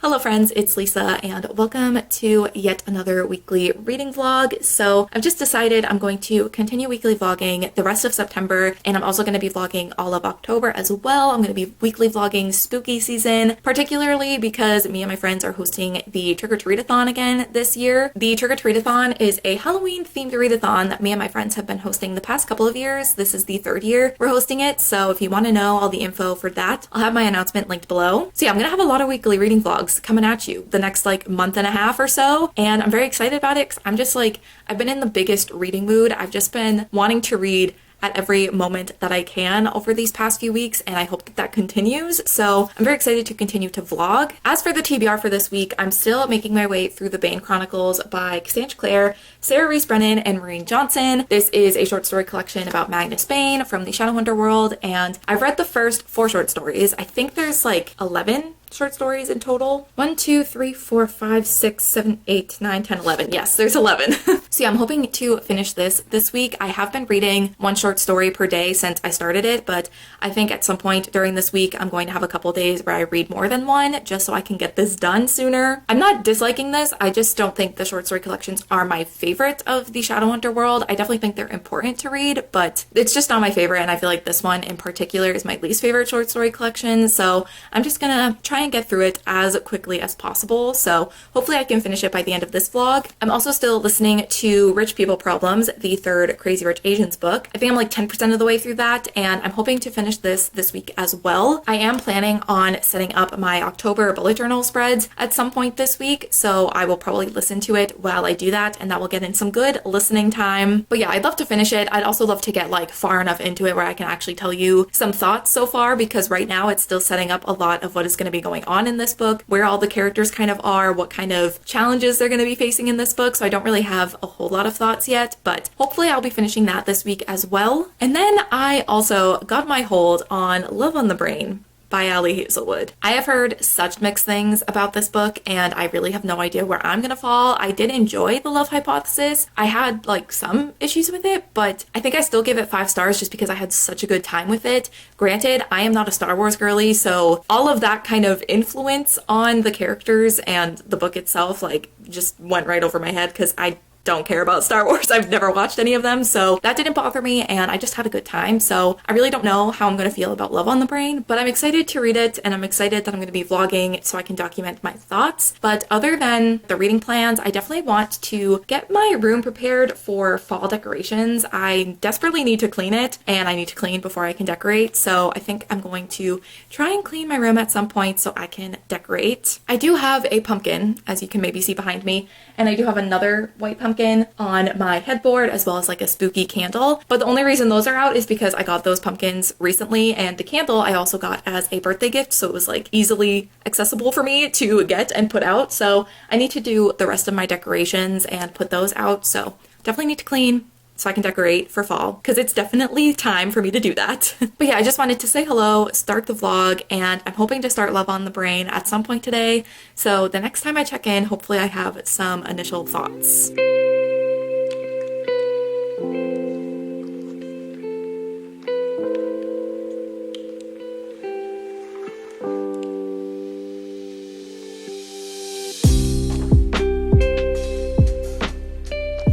Hello friends, it's Lisa and welcome to yet another weekly reading vlog. So I've just decided I'm going to continue weekly vlogging the rest of September, and I'm also going to be vlogging all of October as well. I'm going to be weekly vlogging spooky season, particularly because me and my friends are hosting the Trick-or-Treat-a-thon again this year. The Trick-or-Treat-a-thon is a Halloween themed readathon that me and my friends have been hosting the past couple of years. This is the third year we're hosting it, so if you want to know all the info for that, I'll have my announcement linked below. So yeah, I'm going to have a lot of weekly reading vlogs coming at you the next month and a half or so, and I'm very excited about it because I'm just I've been in the biggest reading mood. I've just been wanting to read at every moment that I can over these past few weeks, and I hope that that continues. So I'm very excited to continue to vlog. As for the TBR for this week, I'm still making my way through the Band Chronicles by Cassandra Clare, Sarah Reese Brennan, and Maureen Johnson. This is a short story collection about Magnus Bane from the Shadowhunter world, and I've read the first 4 short stories. I think there's 11 short stories in total. 1, 2, 3, 4, 5, 6, 7, 8, 9, 10, 11. Yes, there's 11. So yeah, I'm hoping to finish this week. I have been reading 1 short story per day since I started it, but I think at some point during this week, I'm going to have a couple days where I read more than 1 just so I can get this done sooner. I'm not disliking this. I just don't think the short story collections are my favorite of the Shadowhunter world. I definitely think they're important to read, but it's just not my favorite, and I feel like this one in particular is my least favorite short story collection, so I'm just gonna try and get through it as quickly as possible. So hopefully I can finish it by the end of this vlog. I'm also still listening to Rich People Problems, the 3rd Crazy Rich Asians book. I think I'm 10% of the way through that, and I'm hoping to finish this week as well. I am planning on setting up my October bullet journal spreads at some point this week, so I will probably listen to it while I do that, and that will get in some good listening time. But yeah, I'd love to finish it. I'd also love to get far enough into it where I can actually tell you some thoughts so far, because right now it's still setting up a lot of what is going to be going on in this book, where all the characters kind of are, what kind of challenges they're going to be facing in this book, so I don't really have a whole lot of thoughts yet, but hopefully I'll be finishing that this week as well. And then I also got my hold on Love on the Brain by Hazelwood. I have heard such mixed things about this book, and I really have no idea where I'm gonna fall. I did enjoy The Love Hypothesis. I had some issues with it, but I think I still give it 5 stars just because I had such a good time with it. Granted, I am not a Star Wars girly, so all of that kind of influence on the characters and the book itself just went right over my head because I don't care about Star Wars. I've never watched any of them, so that didn't bother me, and I just had a good time. So I really don't know how I'm going to feel about Love on the Brain, but I'm excited to read it, and I'm excited that I'm going to be vlogging so I can document my thoughts. But other than the reading plans, I definitely want to get my room prepared for fall decorations. I desperately need to clean it, and I need to clean before I can decorate, so I think I'm going to try and clean my room at some point so I can decorate. I do have a pumpkin, as you can maybe see behind me, and I do have another white pumpkin on my headboard, as well as a spooky candle. But the only reason those are out is because I got those pumpkins recently, and the candle I also got as a birthday gift, so it was easily accessible for me to get and put out. So I need to do the rest of my decorations and put those out, so definitely need to clean so I can decorate for fall, because it's definitely time for me to do that. But yeah, I just wanted to say hello, start the vlog, and I'm hoping to start Love on the Brain at some point today. So the next time I check in, hopefully I have some initial thoughts.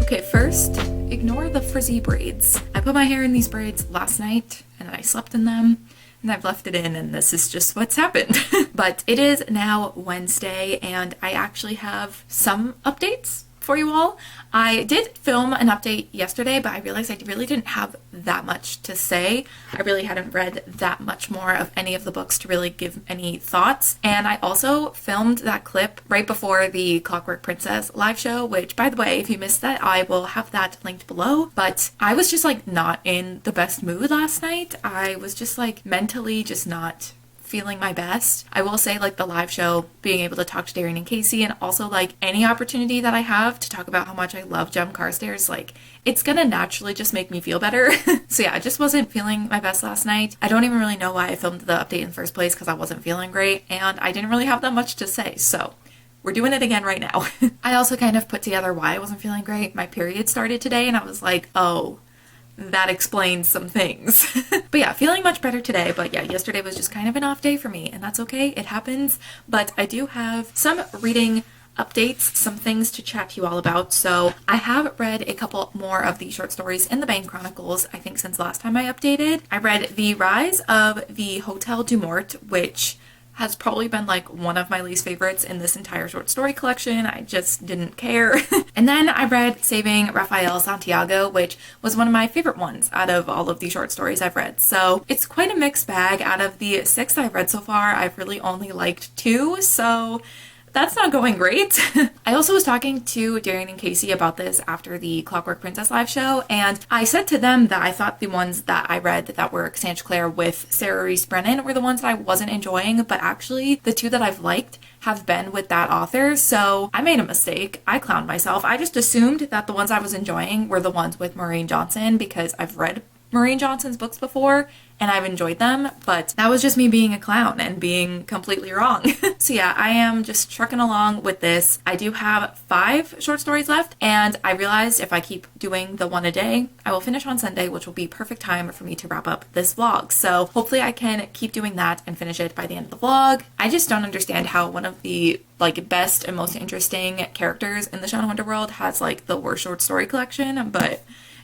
Okay, first, ignore the frizzy braids. I put my hair in these braids last night, and I slept in them, and I've left it in, and this is just what's happened. But it is now Wednesday, and I actually have some updates for you all. I did film an update yesterday, but I realized I really didn't have that much to say. I really hadn't read that much more of any of the books to really give any thoughts. And I also filmed that clip right before the Clockwork Princess live show, which, by the way, if you missed that, I will have that linked below. But I was just not in the best mood last night. I was just mentally just not feeling my best. I will say the live show, being able to talk to Darian and Casey, and also any opportunity that I have to talk about how much I love Jem Carstairs, it's gonna naturally just make me feel better. So yeah, I just wasn't feeling my best last night. I don't even really know why I filmed the update in the first place, because I wasn't feeling great and I didn't really have that much to say, so we're doing it again right now. I also kind of put together why I wasn't feeling great. My period started today, and I was oh, that explains some things. But yeah, feeling much better today. But yeah, yesterday was just kind of an off day for me, and that's okay. It happens. But I do have some reading updates, some things to chat to you all about. So I have read a couple more of the short stories in the Band Chronicles, I think since the last time I updated. I read The Rise of the Hotel du Mort, which has probably been like one of my least favorites in this entire short story collection. I just didn't care. And then I read Saving Rafael Santiago, which was one of my favorite ones out of all of the short stories I've read. So it's quite a mixed bag. Out of the 6 I've read so far, I've really only liked 2, so that's not going great. I also was talking to Darian and Casey about this after the Clockwork Princess live show, and I said to them that I thought the ones that I read that were Chanticleer with Sarah Reese Brennan were the ones that I wasn't enjoying, but actually the 2 that I've liked have been with that author, so I made a mistake. I clowned myself. I just assumed that the ones I was enjoying were the ones with Maureen Johnson because I've read Maureen Johnson's books before and I've enjoyed them, but that was just me being a clown and being completely wrong. So yeah, I am just trucking along with this. I do have 5 short stories left, and I realized if I keep doing the one a day, I will finish on Sunday, which will be perfect time for me to wrap up this vlog. So hopefully I can keep doing that and finish it by the end of the vlog. I just don't understand how one of the best and most interesting characters in the Shadowhunter world has the worst short story collection, but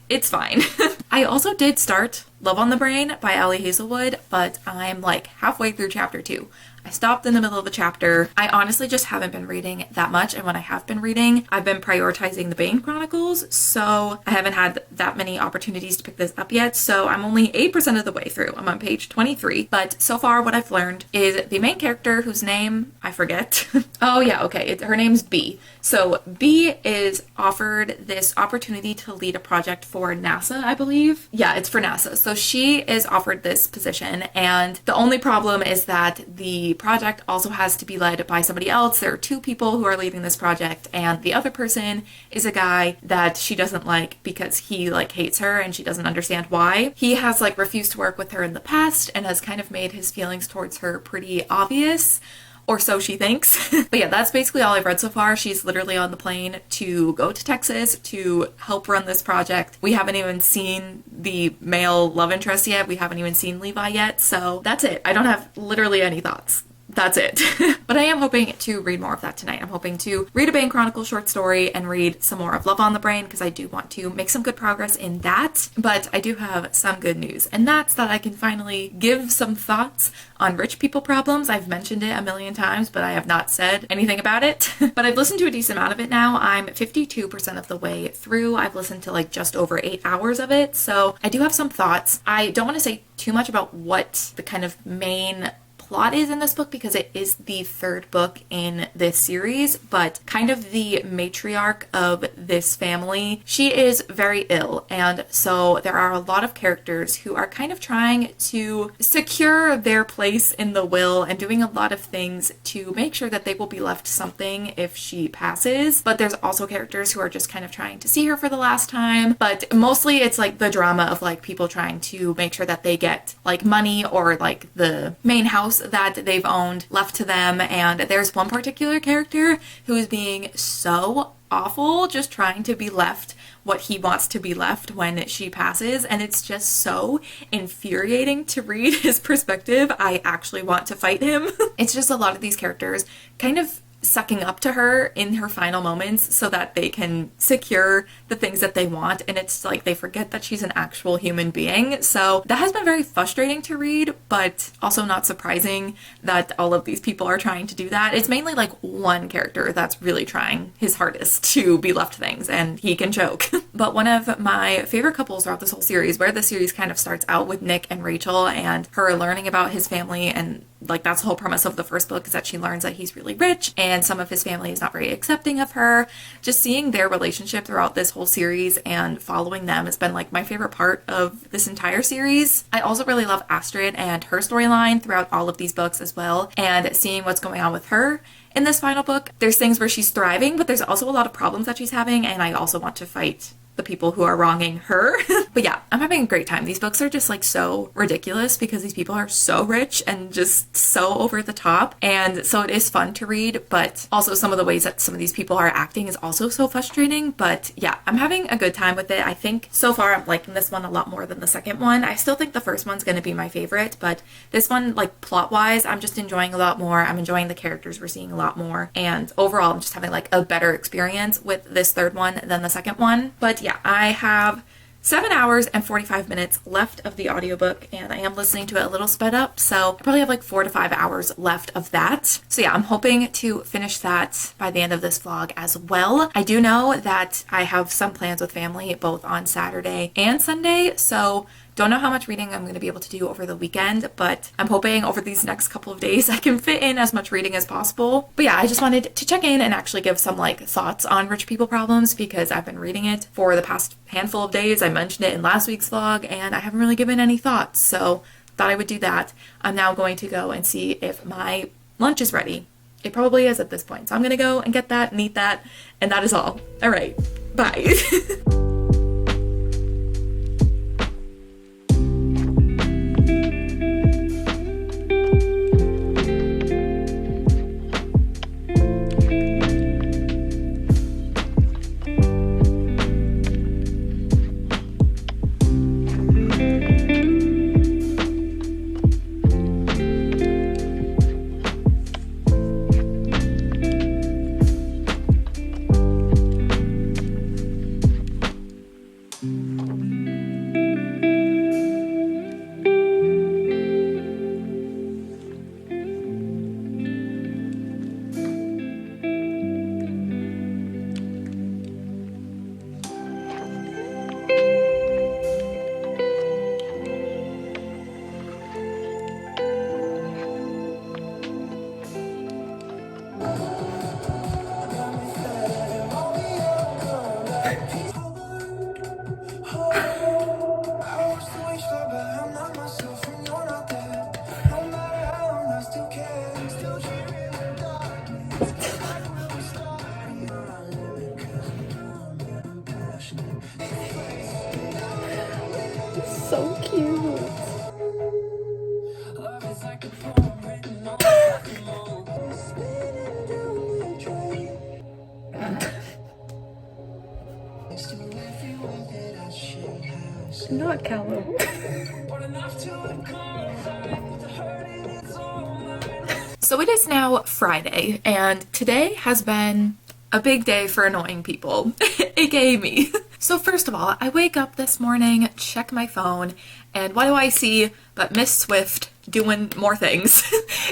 it's fine. I also did start Love on the Brain by Ali Hazelwood, but I'm halfway through chapter 2. I stopped in the middle of a chapter. I honestly just haven't been reading that much, and when I have been reading, I've been prioritizing the Band Chronicles, so I haven't had that many opportunities to pick this up yet, so I'm only 8% of the way through. I'm on page 23, but so far what I've learned is the main character, whose name I forget. Oh yeah, okay, her name's Bee. So Bee is offered this opportunity to lead a project for NASA, I believe. Yeah, it's for NASA. So she is offered this position, and the only problem is that the project also has to be led by somebody else. There are 2 people who are leading this project, and the other person is a guy that she doesn't like because he hates her and she doesn't understand why. He has refused to work with her in the past and has kind of made his feelings towards her pretty obvious. Or so she thinks. But yeah, that's basically all I've read so far. She's literally on the plane to go to Texas to help run this project. We haven't even seen the male love interest yet. We haven't even seen Levi yet. So that's it. I don't have literally any thoughts. That's it. But I am hoping to read more of that tonight. I'm hoping to read a Band Chronicles short story and read some more of Love on the Brain because I do want to make some good progress in that. But I do have some good news, and that's that I can finally give some thoughts on rich people problems. I've mentioned it a million times, but I have not said anything about it. But I've listened to a decent amount of it now. I'm 52% of the way through. I've listened to just over 8 hours of it, so I do have some thoughts. I don't want to say too much about what the kind of main plot is in this book because it is the 3rd book in this series, but kind of the matriarch of this family, she is very ill, and so there are a lot of characters who are kind of trying to secure their place in the will and doing a lot of things to make sure that they will be left something if she passes. But there's also characters who are just kind of trying to see her for the last time, but mostly it's the drama of people trying to make sure that they get money or the main house that they've owned left to them. And there's one particular character who is being so awful, just trying to be left what he wants to be left when she passes, and it's just so infuriating to read his perspective. I actually want to fight him. It's just a lot of these characters kind of sucking up to her in her final moments so that they can secure the things that they want, and it's they forget that she's an actual human being. So that has been very frustrating to read, but also not surprising that all of these people are trying to do that. It's mainly one character that's really trying his hardest to be left things, and he can choke. But one of my favorite couples throughout this whole series, where the series kind of starts out with Nick and Rachel and her learning about his family, and that's the whole premise of the first book, is that she learns that he's really rich and some of his family is not very accepting of her. Just seeing their relationship throughout this whole series and following them has been my favorite part of this entire series. I also really love Astrid and her storyline throughout all of these books as well, and seeing what's going on with her in this final book. There's things where she's thriving, but there's also a lot of problems that she's having, and I also want to fight the people who are wronging her. But yeah, I'm having a great time. These books are just like so ridiculous because these people are so rich and just so over the top. And so it is fun to read, but also some of the ways that some of these people are acting is also so frustrating. But yeah, I'm having a good time with it. I think so far I'm liking this one a lot more than the second one. I still think the first one's going to be my favorite, but this one, like plot wise, I'm just enjoying a lot more. I'm enjoying the characters we're seeing a lot more. And overall, I'm just having like a better experience with this third one than the second one. But yeah, I have 7 hours and 45 minutes left of the audiobook, and I am listening to it a little sped up, so I probably have like 4 to 5 hours left of that. So yeah, I'm hoping to finish that by the end of this vlog as well. I do know that I have some plans with family both on Saturday and Sunday, so don't know how much reading I'm going to be able to do over the weekend, but I'm hoping over these next couple of days I can fit in as much reading as possible. But yeah, I just wanted to check in and actually give some like thoughts on Rich People Problems because I've been reading it for the past handful of days. I mentioned it in last week's vlog and I haven't really given any thoughts, so thought I would do that. I'm now going to go and see if my lunch is ready. It probably is at this point, so I'm going to go and get that and eat that, and that is all. All right, bye. So cute. Not Callum. So it is now Friday, and today has been a big day for annoying people, aka me. So first of all, I wake up this morning, check my phone, and what do I see but Miss Swift doing more things.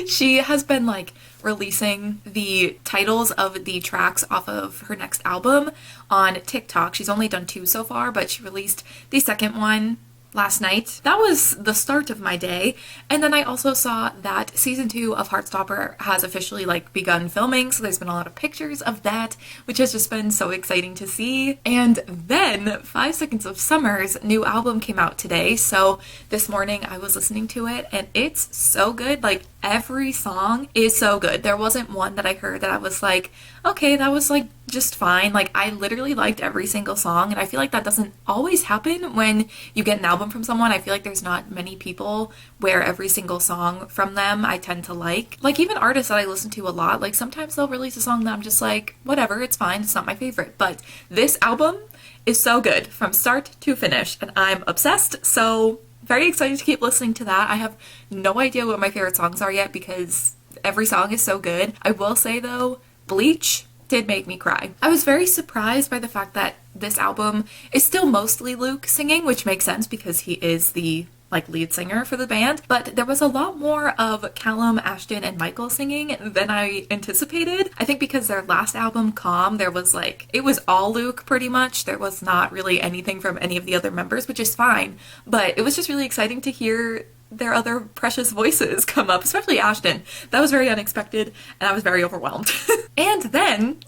She has been like releasing the titles of the tracks off of her next album on TikTok. She's only done 2 so far, but she released the second one last night. That was the start of my day. And then I also saw that season 2 of Heartstopper has officially like begun filming, so there's been a lot of pictures of that, which has just been so exciting to see. And then 5 Seconds of Summer's new album came out today, so this morning I was listening to it and it's so good. Like every song is so good. There wasn't one that I heard that I was like, okay, that was like just fine. Like I literally liked every single song, and I feel like that doesn't always happen when you get an album from someone. I feel like there's not many people where every single song from them I tend to like. Like even artists that I listen to a lot, like sometimes they'll release a song that I'm just like, whatever, it's fine, it's not my favorite. But this album is so good from start to finish and I'm obsessed, so very excited to keep listening to that. I have no idea what my favorite songs are yet because every song is so good. I will say though, Bleach did make me cry. I was very surprised by the fact that this album is still mostly Luke singing, which makes sense because he is the like lead singer for the band, but there was a lot more of Callum, Ashton, and Michael singing than I anticipated. I think because their last album, Calm, there was like, it was all Luke pretty much. There was not really anything from any of the other members, which is fine, but it was just really exciting to hear their other precious voices come up, especially Ashton. That was very unexpected and I was very overwhelmed. And then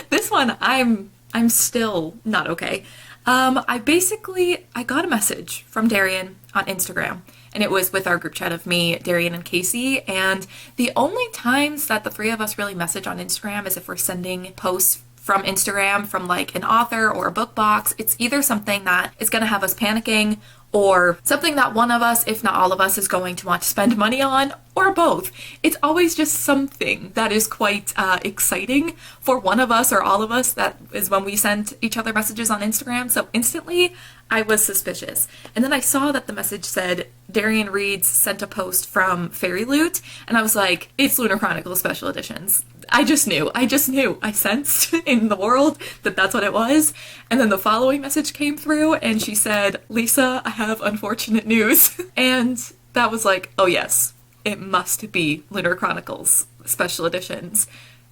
this one, I'm still not okay. I got a message from Darian on Instagram, and it was with our group chat of me, Darian, and Casey, and the only times that the 3 of us really message on Instagram is if we're sending posts from Instagram from like an author or a book box, it's either something that is going to have us panicking or something that one of us, if not all of us, is going to want to spend money on, or both. It's always just something that is quite exciting for one of us or all of us. That is when we send each other messages on Instagram. So instantly, I was suspicious. And then I saw that the message said, Darian Reeds sent a post from Fairy Loot, and I was like, it's Lunar Chronicles special editions. I just knew. I sensed in the world that that's what it was. And then the following message came through and she said, Lisa, I have unfortunate news. And that was like, oh yes, it must be Lunar Chronicles special editions.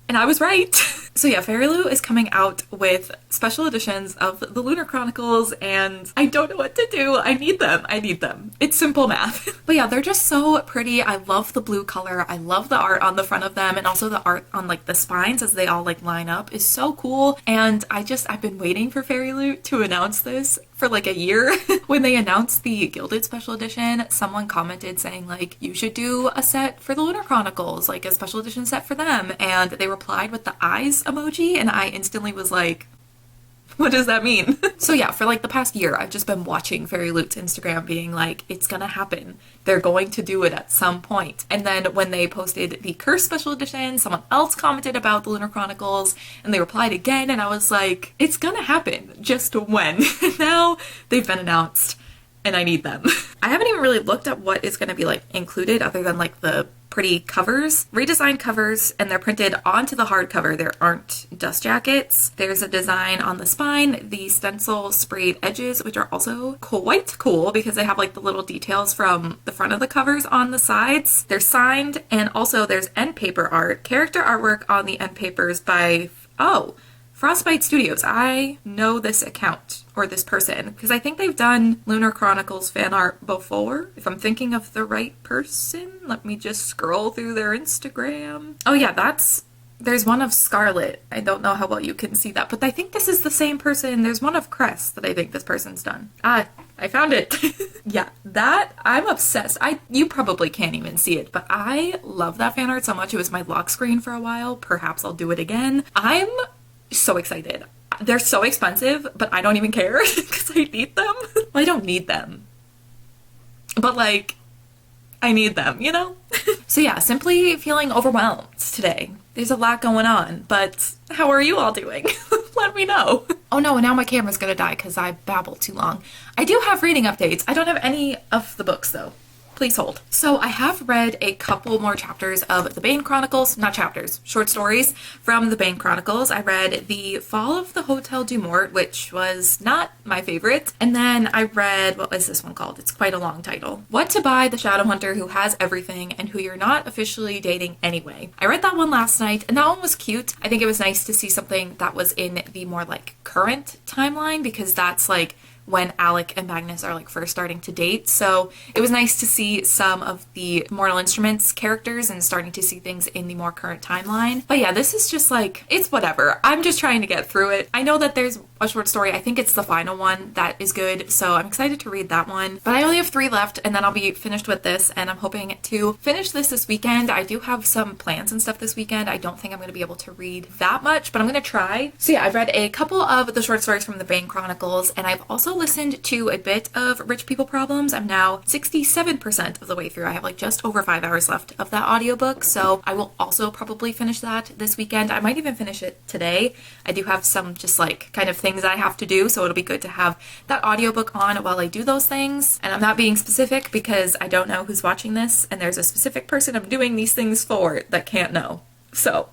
And I was right. So yeah, Fairy Loot is coming out with special editions of the Lunar Chronicles, and I don't know what to do. I need them. It's simple math. But yeah, they're just so pretty. I love the blue color. I love the art on the front of them, and also the art on like the spines as they all like line up is so cool. And I've been waiting for Fairy Loot to announce this for like a year. When they announced the Gilded special edition, someone commented saying like, you should do a set for the Lunar Chronicles, like a special edition set for them. And they replied with the eyes emoji, and I instantly was like, what does that mean? So yeah, for like the past year, I've just been watching Fairy Loot's Instagram being like, it's gonna happen. They're going to do it at some point. And then when they posted the Curse special edition, someone else commented about the Lunar Chronicles, and they replied again, and I was like, it's gonna happen. Just when? Now they've been announced, and I need them. I haven't even really looked at what is gonna be like included other than like the pretty covers, redesigned covers, and they're printed onto the hardcover. There aren't dust jackets. There's a design on the spine, the stencil sprayed edges, which are also quite cool because they have like the little details from the front of the covers on the sides. They're signed, and also there's end paper art, character artwork on the end papers by, Frostbite Studios. I know this account or this person because I think they've done Lunar Chronicles fan art before. If I'm thinking of the right person, let me just scroll through their Instagram. Oh yeah, there's one of Scarlet. I don't know how well you can see that, but I think this is the same person. There's one of Crest that I think this person's done. I found it. Yeah, that, I'm obsessed. You probably can't even see it, but I love that fan art so much. It was my lock screen for a while. Perhaps I'll do it again. I'm so excited. They're so expensive, but I don't even care because I need them. Well, I don't need them, but like, I need them, you know? So yeah, simply feeling overwhelmed today. There's a lot going on, but how are you all doing? Let me know. Oh no, and now my camera's gonna die because I babbled too long. I do have reading updates. I don't have any of the books though. Please hold. So I have read a couple more chapters of the Band Chronicles, not chapters, short stories from the Band Chronicles. I read The Fall of the Hotel du Mort, which was not my favorite. And then I read, what was this one called? It's quite a long title. What to Buy the Shadowhunter Who Has Everything and Who You're Not Officially Dating Anyway. I read that one last night, and that one was cute. I think it was nice to see something that was in the more like current timeline, because that's like when Alec and Magnus are like first starting to date. So it was nice to see some of the Mortal Instruments characters and starting to see things in the more current timeline. But yeah, this is just like, it's whatever. I'm just trying to get through it. I know that there's a short story. I think it's the final one that is good. So I'm excited to read that one. But I only have 3 left, and then I'll be finished with this, and I'm hoping to finish this weekend. I do have some plans and stuff this weekend. I don't think I'm going to be able to read that much, but I'm going to try. So yeah, I've read a couple of the short stories from the Band Chronicles, and I've also listened to a bit of Rich People Problems. I'm now 67% of the way through. I have like just over 5 hours left of that audiobook, so I will also probably finish that this weekend. I might even finish it today. I do have some just like kind of things I have to do, so it'll be good to have that audiobook on while I do those things. And I'm not being specific because I don't know who's watching this, and there's a specific person I'm doing these things for that can't know. So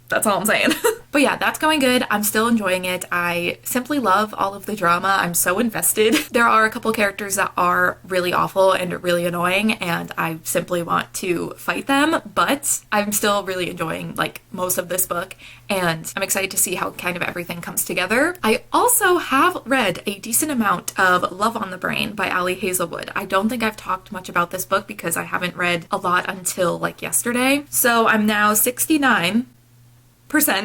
that's all I'm saying. But yeah, that's going good. I'm still enjoying it. I simply love all of the drama. I'm so invested. There are a couple characters that are really awful and really annoying, and I simply want to fight them, but I'm still really enjoying like most of this book, and I'm excited to see how kind of everything comes together. I also have read a decent amount of Love on the Brain by Ali Hazelwood. I don't think I've talked much about this book because I haven't read a lot until like yesterday. So I'm now 69%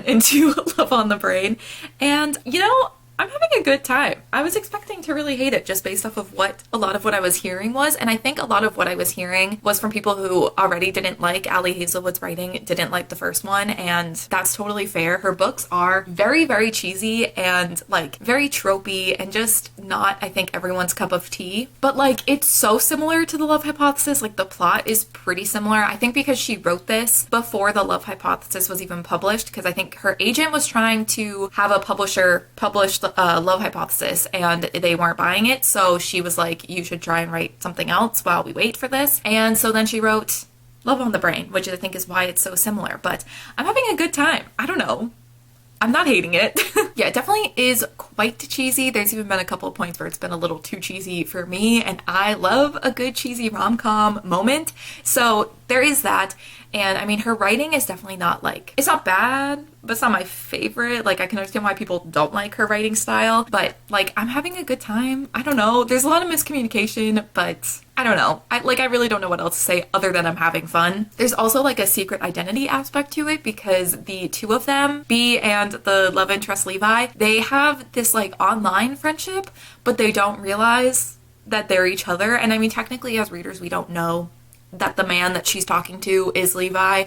into Love on the Brain, and you know, I'm having a good time. I was expecting to really hate it just based off of what a lot of what I was hearing was, and I think a lot of what I was hearing was from people who already didn't like Ali Hazelwood's writing, didn't like the first one, and that's totally fair. Her books are very, very cheesy and like very tropey and just not, I think, everyone's cup of tea. But like, it's so similar to The Love Hypothesis. Like, the plot is pretty similar. I think because she wrote this before The Love Hypothesis was even published, because I think her agent was trying to have a publisher publish the Love Hypothesis and they weren't buying it. So she was like, you should try and write something else while we wait for this. And so then she wrote Love on the Brain, which I think is why it's so similar. But I'm having a good time. I don't know. I'm not hating it. Yeah, it definitely is quite cheesy. There's even been a couple of points where it's been a little too cheesy for me, and I love a good cheesy rom-com moment. So there is that. And I mean, her writing is definitely not like, it's not bad, but it's not my favorite. Like, I can understand why people don't like her writing style, but like, I'm having a good time. I don't know. There's a lot of miscommunication, but I don't know. I really don't know what else to say other than I'm having fun. There's also like a secret identity aspect to it because the two of them, B and the love interest Levi, they have this like online friendship, but they don't realize that they're each other. And I mean, technically as readers, we don't know that the man that she's talking to is Levi,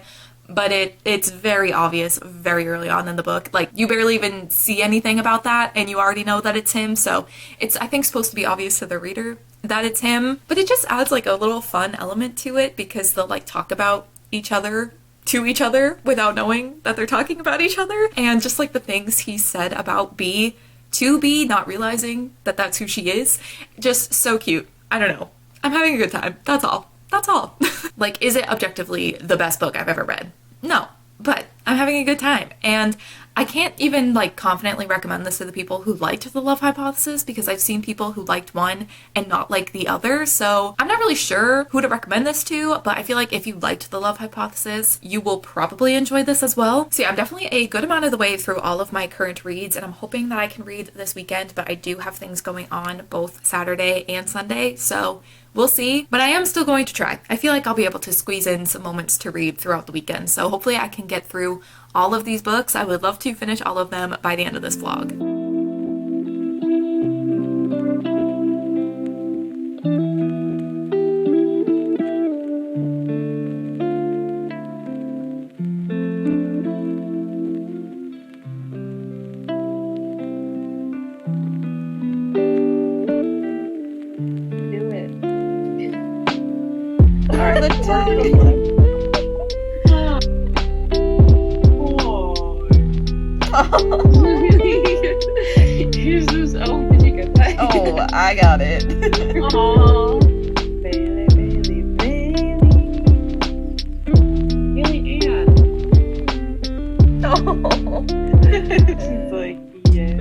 but it's very obvious very early on in the book. Like, you barely even see anything about that and you already know that it's him. So it's, I think, supposed to be obvious to the reader that it's him, but it just adds like a little fun element to it because they'll like talk about each other to each other without knowing that they're talking about each other. And just like the things he said about B to B, not realizing that that's who she is, just so cute. I don't know. I'm having a good time. That's all. That's all. Like, is it objectively the best book I've ever read? No, but I'm having a good time. And I can't even like confidently recommend this to the people who liked The Love Hypothesis because I've seen people who liked one and not like the other. So I'm not really sure who to recommend this to, but I feel like if you liked The Love Hypothesis, you will probably enjoy this as well. So yeah, I'm definitely a good amount of the way through all of my current reads, and I'm hoping that I can read this weekend, but I do have things going on both Saturday and Sunday. So we'll see, but I am still going to try. I feel like I'll be able to squeeze in some moments to read throughout the weekend, so hopefully I can get through all of these books. I would love to finish all of them by the end of this vlog. Oh, I got it. Aww. Bailey, Bailey, Bailey. Bailey Ann. Oh. She's like, yeah.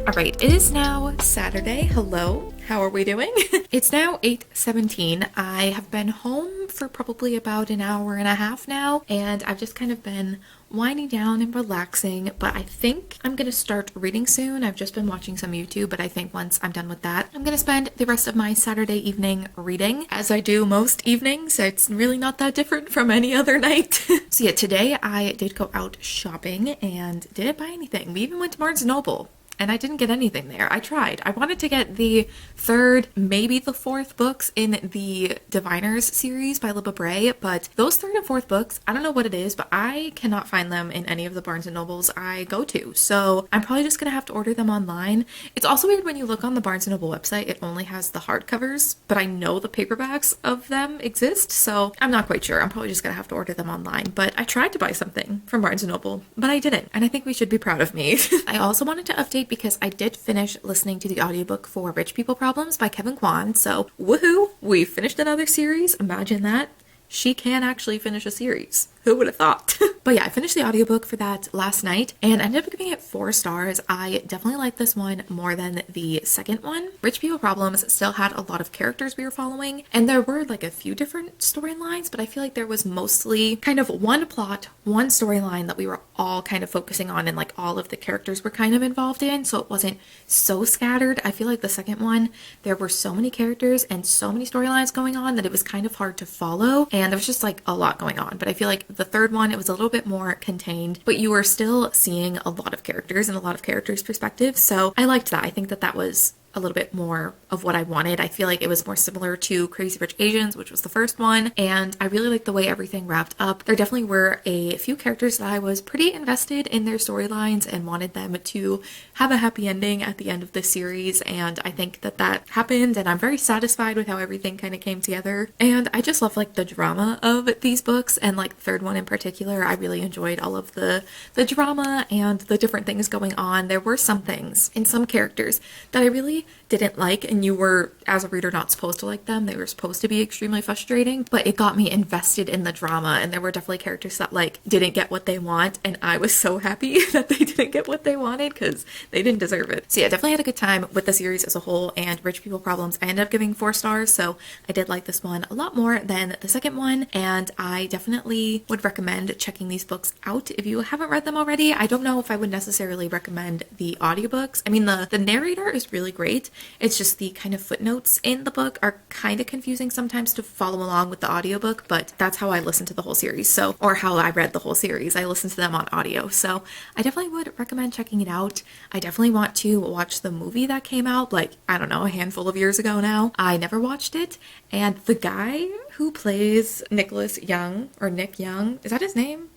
Alright, it is now Saturday. Hello. How are we doing? It's now 8:17. I have been home for probably about an hour and a half now, and I've just kind of been winding down and relaxing, but I think I'm gonna start reading soon. I've just been watching some YouTube, but I think once I'm done with that, I'm gonna spend the rest of my Saturday evening reading, as I do most evenings. It's really not that different from any other night. So yeah, today I did go out shopping and didn't buy anything. We even went to Barnes & Noble. And I didn't get anything there. I tried. I wanted to get the third, maybe the fourth books in the Diviners series by Libba Bray, but those third and fourth books, I don't know what it is, but I cannot find them in any of the Barnes & Nobles I go to. So I'm probably just gonna have to order them online. It's also weird when you look on the Barnes & Noble website, it only has the hardcovers, but I know the paperbacks of them exist, so I'm not quite sure. I'm probably just gonna have to order them online. But I tried to buy something from Barnes & Noble, but I didn't, and I think we should be proud of me. I also wanted to update because I did finish listening to the audiobook for Rich People Problems by Kevin Kwan, so woohoo! We finished another series. Imagine that. She can actually finish a series. Who would have thought? But yeah, I finished the audiobook for that last night and I ended up giving it 4 stars. I definitely like this one more than the second one. Rich People Problems still had a lot of characters we were following, and there were like a few different storylines, but I feel like there was mostly kind of one plot, one storyline that we were all kind of focusing on, and like all of the characters were kind of involved in, so it wasn't so scattered. I feel like the second one, there were so many characters and so many storylines going on that it was kind of hard to follow, and there was just like a lot going on. But I feel like the third one, it was a little bit more contained, but you were still seeing a lot of characters and a lot of characters' perspectives. So I liked that. I think that that was a little bit more of what I wanted. I feel like it was more similar to Crazy Rich Asians, which was the first one, and I really liked the way everything wrapped up. There definitely were a few characters that I was pretty invested in their storylines and wanted them to have a happy ending at the end of the series, and I think that that happened, and I'm very satisfied with how everything kind of came together. And I just love like the drama of these books, and like the third one in particular, I really enjoyed all of the drama and the different things going on. There were some things in some characters that I really didn't like, and you were, as a reader, not supposed to like them. They were supposed to be extremely frustrating, but it got me invested in the drama, and there were definitely characters that like didn't get what they want, and I was so happy that they didn't get what they wanted because they didn't deserve it. So yeah, definitely had a good time with the series as a whole, and Rich People Problems I ended up giving 4 stars, so I did like this one a lot more than the second one, and I definitely would recommend checking these books out if you haven't read them already. I don't know if I would necessarily recommend the audiobooks. I mean, the narrator is really great. It's just the kind of footnotes in the book are kind of confusing sometimes to follow along with the audiobook, but that's how I listened to the whole series. So, or how I read the whole series. I listened to them on audio. So I definitely would recommend checking it out. I definitely want to watch the movie that came out, like, I don't know, a handful of years ago now. I never watched it. And the guy who plays Nicholas Young, or Nick Young, is that his name?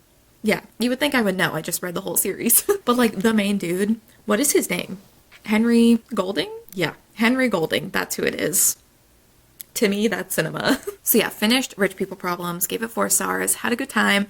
Yeah, you would think I would know. I just read the whole series. But like the main dude, what is his name? Henry Golding? Yeah, Henry Golding, that's who it is. To me, that's cinema. So yeah, finished Rich People Problems, gave it 4 stars, had a good time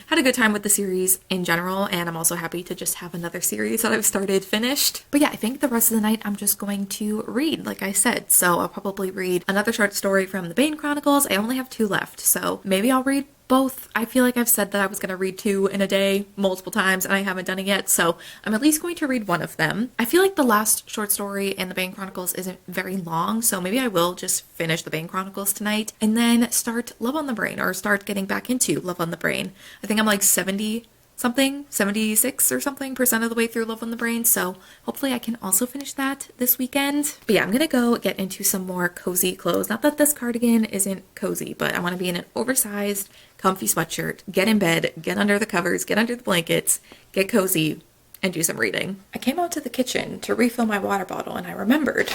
with the series in general, and I'm also happy to just have another series that I've started finished. But yeah, I think the rest of the night I'm just going to read, like I said. So I'll probably read another short story from the Band Chronicles. I only have 2 left, so maybe I'll read both. I feel like I've said that I was going to read 2 in a day multiple times, and I haven't done it yet, so I'm at least going to read one of them. I feel like the last short story in the Band Chronicles isn't very long, so maybe I will just finish the Band Chronicles tonight and then start Love on the Brain, or start getting back into Love on the Brain. I think I'm like 76 or something percent of the way through Love on the Brain, so hopefully I can also finish that this weekend. But yeah, I'm gonna go get into some more cozy clothes. Not that this cardigan isn't cozy, but I want to be in an oversized comfy sweatshirt, get in bed, get under the covers, get under the blankets, get cozy, and do some reading. I came out to the kitchen to refill my water bottle, and I remembered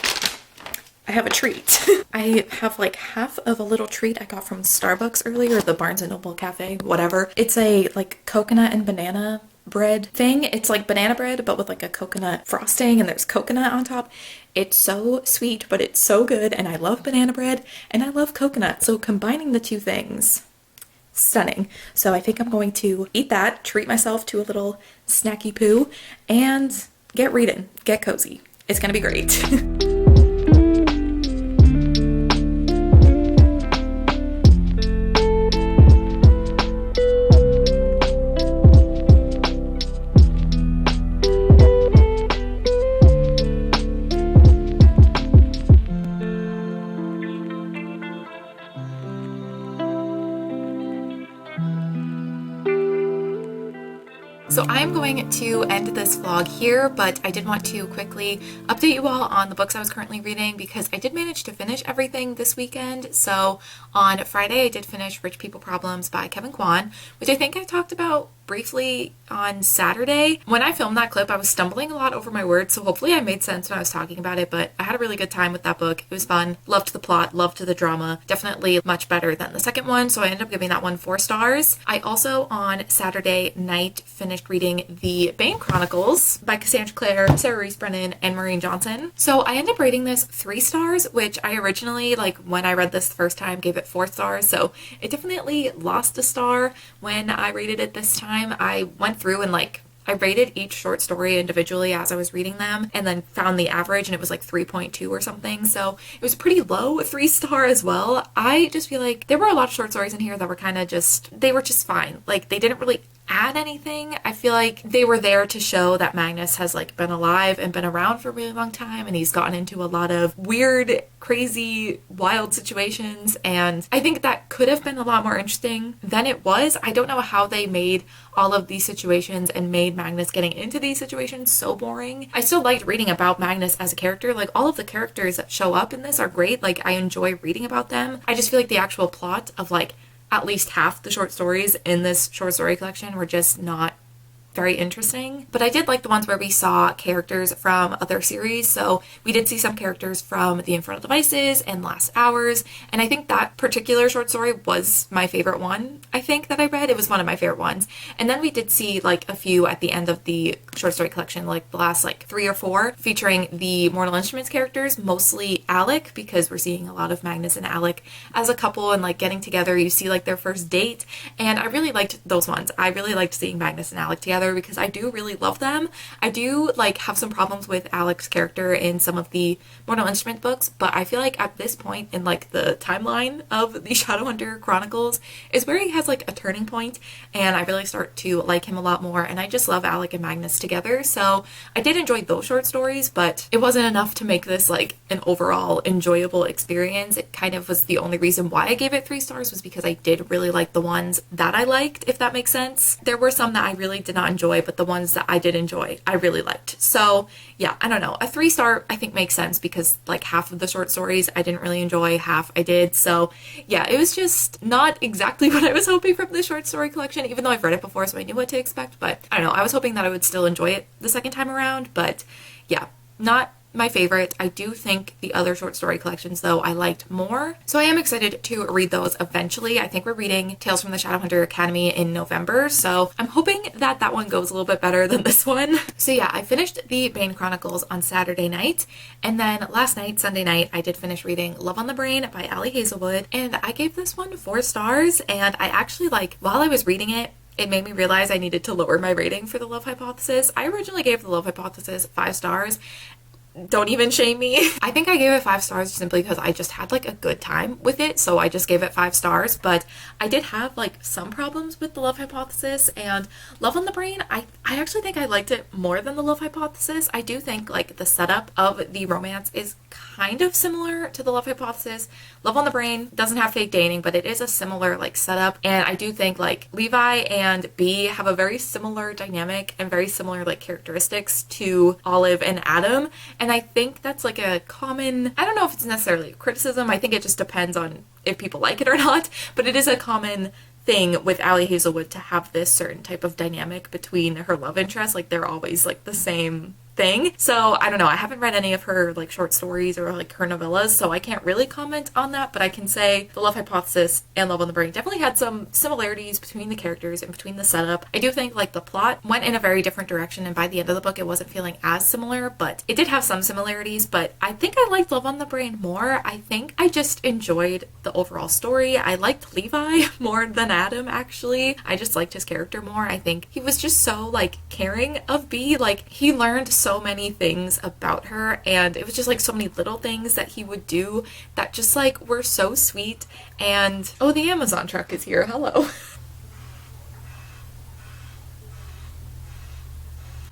I have a treat. I have like half of a little treat I got from Starbucks earlier, the Barnes & Noble cafe, whatever. It's a like coconut and banana bread thing. It's like banana bread, but with like a coconut frosting, and there's coconut on top. It's so sweet, but it's so good, and I love banana bread, and I love coconut, so combining the two things, stunning. So I think I'm going to eat that, treat myself to a little snacky poo, and get reading, get cozy. It's gonna be great. So I'm going to end this vlog here, but I did want to quickly update you all on the books I was currently reading, because I did manage to finish everything this weekend. So on Friday, I did finish Rich People Problems by Kevin Kwan, which I think I talked about briefly on Saturday. When I filmed that clip, I was stumbling a lot over my words, so hopefully I made sense when I was talking about it, but I had a really good time with that book. It was fun. Loved the plot, loved the drama. Definitely much better than the second one, so I ended up giving that one 4 stars. I also, on Saturday night, finished reading the Band Chronicles by Cassandra Clare, Sarah Reese Brennan, and Maureen Johnson. So I ended up rating this 3 stars, which I originally, like when I read this the first time, gave it 4 stars, so it definitely lost a star when I rated it this time. I went through and I rated each short story individually as I was reading them, and then found the average, and it was like 3.2 or something, so it was pretty low, 3 star as well. I just feel like there were a lot of short stories in here that were kind of they were just fine. Like, they didn't really add anything. I feel like they were there to show that Magnus has been alive and been around for a really long time, and he's gotten into a lot of weird, crazy, wild situations, and I think that could have been a lot more interesting than it was. I don't know how they made all of these situations and made Magnus getting into these situations so boring. I still liked reading about Magnus as a character. Like, all of the characters that show up in this are great. Like, I enjoy reading about them. I just feel like the actual plot of at least half the short stories in this short story collection were just not very interesting. But I did like the ones where we saw characters from other series. So we did see some characters from The Infernal Devices and Last Hours, and I think that particular short story was my favorite one, I think, that I read. It was one of my favorite ones. And then we did see like a few at the end of the short story collection, like the last like 3 or 4, featuring the Mortal Instruments characters, mostly Alec, because we're seeing a lot of Magnus and Alec as a couple and like getting together. You see like their first date, and I really liked those ones. I really liked seeing Magnus and Alec together because I do really love them. I do like have some problems with Alec's character in some of the Mortal Instrument books, but I feel like at this point in like the timeline of the Shadowhunter Chronicles is where he has like a turning point, and I really start to like him a lot more, and I just love Alec and Magnus together. So I did enjoy those short stories, but it wasn't enough to make this like an overall enjoyable experience. It kind of was the only reason why I gave it 3 stars, was because I did really like the ones that I liked, if that makes sense. There were some that I really did not enjoy, but the ones that I did enjoy, I really liked. So yeah, I don't know. A 3-star I think makes sense because like half of the short stories I didn't really enjoy, half I did. So yeah, it was just not exactly what I was hoping from the short story collection, even though I've read it before, so I knew what to expect. But I don't know, I was hoping that I would still enjoy it the second time around, but yeah, not my favorite. I do think the other short story collections though I liked more, so I am excited to read those eventually. I think we're reading Tales from the Shadowhunter Academy in November, so I'm hoping that that one goes a little bit better than this one. So yeah, I finished the Band Chronicles on Saturday night, and then last night, Sunday night, I did finish reading Love on the Brain by Ali Hazelwood, and I gave this one 4 stars. And I actually, like, while I was reading it, it made me realize I needed to lower my rating for the Love Hypothesis. I originally gave the Love Hypothesis 5 stars. Don't even shame me. I think I gave it 5 stars simply because I just had like a good time with it, so I just gave it 5 stars. But I did have like some problems with the Love Hypothesis, and Love on the Brain, I actually think I liked it more than the Love Hypothesis. I do think like the setup of the romance is kind of similar to the Love Hypothesis. Love on the Brain doesn't have fake dating, but it is a similar like setup, and I do think like Levi and B have a very similar dynamic and very similar like characteristics to Olive and Adam. And I think that's like a common, I don't know if it's necessarily a criticism, I think it just depends on if people like it or not, but it is a common thing with Ali Hazelwood to have this certain type of dynamic between her love interests. Like they're always like the same thing. So I don't know, I haven't read any of her like short stories or like her novellas, so I can't really comment on that, but I can say the Love Hypothesis and Love on the Brain definitely had some similarities between the characters and between the setup. I do think like the plot went in a very different direction, and by the end of the book it wasn't feeling as similar, but it did have some similarities. But I think I liked Love on the Brain more. I think I just enjoyed the overall story. I liked Levi more than Adam, actually. I just liked his character more. I think he was just so like caring of B. Like he learned so many things about her, and it was just like so many little things that he would do that just like were so sweet. And oh, the Amazon truck is here. Hello.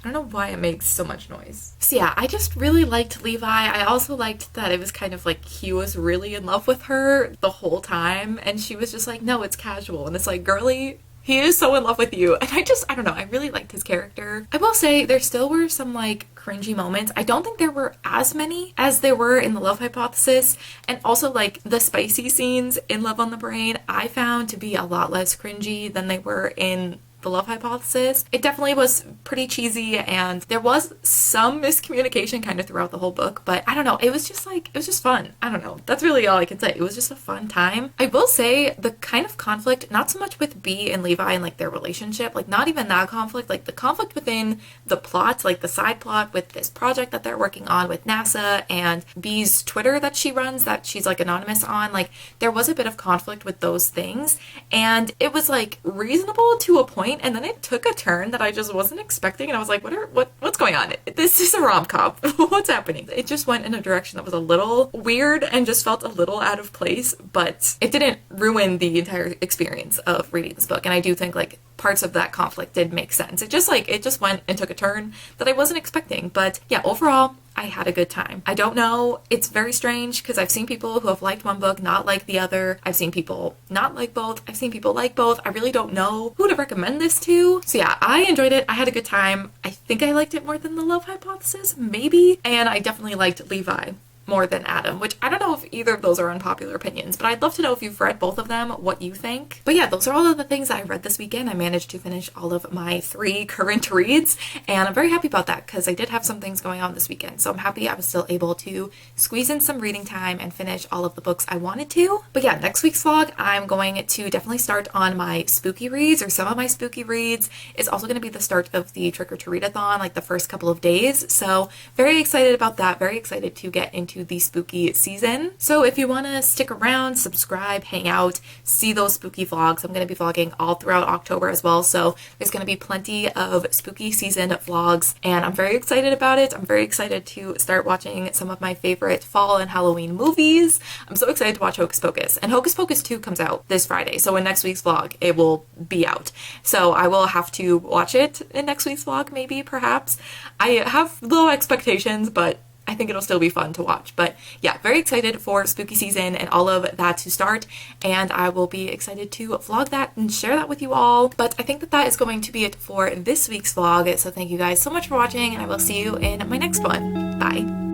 I don't know why it makes so much noise. So yeah, I just really liked Levi. I also liked that it was kind of like he was really in love with her the whole time, and she was just like, no, it's casual. And it's like, girly, he is so in love with you. And I don't know, I really liked his character. I will say there still were some like cringy moments. I don't think there were as many as there were in the Love Hypothesis. And also like the spicy scenes in Love on the Brain, I found to be a lot less cringy than they were in the Love Hypothesis. It definitely was pretty cheesy, and there was some miscommunication kind of throughout the whole book, but I don't know, it was just like, it was just fun. I don't know, that's really all I can say. It was just a fun time. I will say the kind of conflict, not so much with B and Levi and like their relationship, like not even that conflict, like the conflict within the plot, like the side plot with this project that they're working on with NASA and B's Twitter that she runs, that she's like anonymous on, like there was a bit of conflict with those things, and it was like reasonable to a point. And then it took a turn that I just wasn't expecting, and I was like, what's going on? This is a rom-com. What's happening? It just went in a direction that was a little weird and just felt a little out of place, but it didn't ruin the entire experience of reading this book. And I do think like parts of that conflict did make sense. It just went and took a turn that I wasn't expecting. But yeah, overall, I had a good time. I don't know, it's very strange because I've seen people who have liked one book not like the other. I've seen people not like both. I've seen people like both. I really don't know who to recommend this to. So yeah, I enjoyed it. I had a good time. I think I liked it more than the Love Hypothesis, maybe. And I definitely liked Levi more than Adam, which I don't know if either of those are unpopular opinions, but I'd love to know if you've read both of them, what you think. But yeah, those are all of the things I read this weekend. I managed to finish all of my 3 current reads, and I'm very happy about that because I did have some things going on this weekend. So I'm happy I was still able to squeeze in some reading time and finish all of the books I wanted to. But yeah, next week's vlog, I'm going to definitely start on my spooky reads, or some of my spooky reads. It's also going to be the start of the Trick or Treat-a-thon, like the first couple of days. So very excited about that. Very excited to get into the spooky season. So if you want to stick around, subscribe, hang out, see those spooky vlogs, I'm going to be vlogging all throughout October as well. So there's going to be plenty of spooky season vlogs, and I'm very excited about it. I'm very excited to start watching some of my favorite fall and Halloween movies. I'm so excited to watch Hocus Pocus, and Hocus Pocus 2 comes out this Friday. So in next week's vlog, it will be out. So I will have to watch it in next week's vlog, maybe, perhaps. I have low expectations, but I think it'll still be fun to watch. But yeah, very excited for spooky season and all of that to start, and I will be excited to vlog that and share that with you all. But I think that is going to be it for this week's vlog. So thank you guys so much for watching, and I will see you in my next one. Bye.